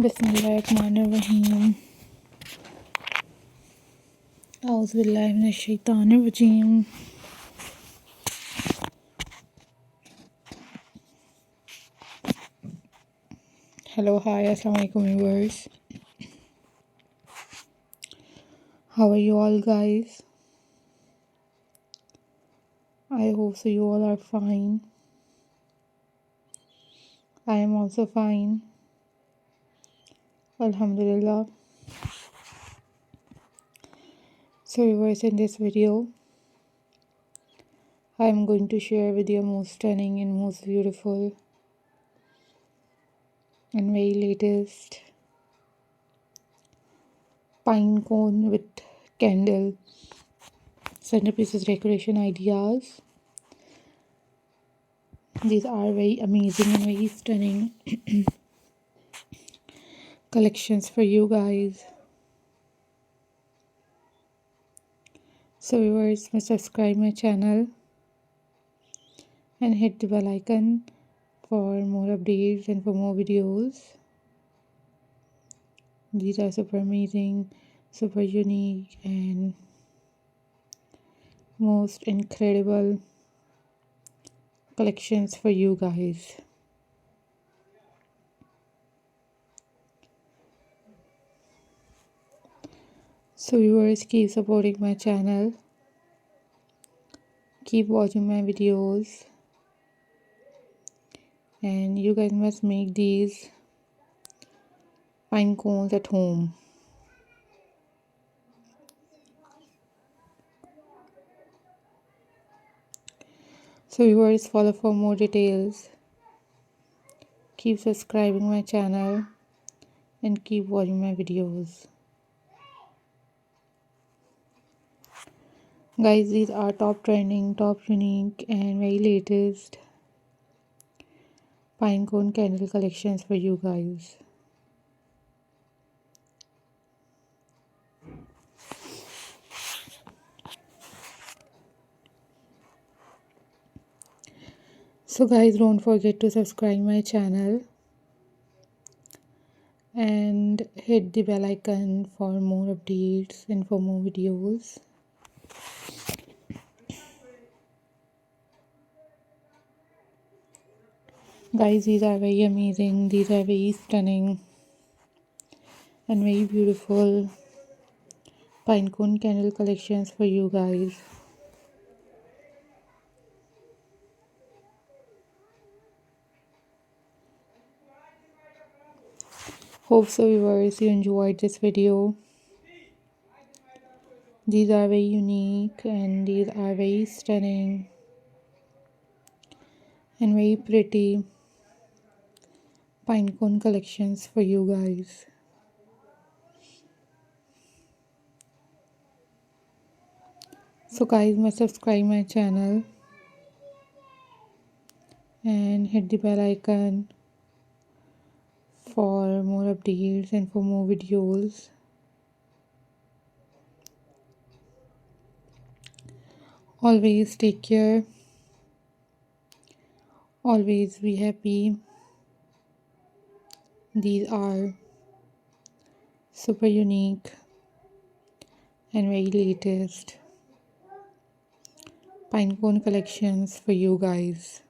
बिस्मिल्लाहिर्रहमानिर्रहीम। औज़ुबिल्लाहि मिनश्शैतानिर्रजीम। Hello, hi, assalamu alaikum viewers. How are you all, guys? I hope so you all are fine. I am also fine, alhamdulillah. So viewers, in this video I am going to share with you most stunning and most beautiful and very latest pine cone with candle centerpieces decoration ideas. These are very amazing and very stunning collections for you guys. So viewers, must subscribe my channel and hit the bell icon for more updates and for more videos. These are super amazing, super unique and most incredible collections for you guys. So viewers, keep supporting my channel, keep watching my videos, and you guys must make these pine cones at home. So viewers, follow for more details, keep subscribing my channel and keep watching my videos. Guys, these are top trending, top unique and very latest pinecone candle collections for you guys. So guys, don't forget to subscribe my channel and hit the bell icon for more updates and for more videos. Guys, these are very amazing, these are very stunning and very beautiful pinecone candle collections for you guys. Hope so viewers, you enjoyed this video. These are very unique and these are very stunning and very pretty pinecone collections for you guys. So guys, must subscribe my channel and hit the bell icon for more updates and for more videos. Always take care, always be happy. These are super unique and very latest pinecone collections for you guys.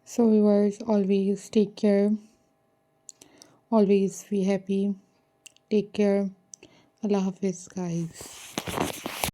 So viewers, always take care, always be happy. Take care. Allah Hafiz guys.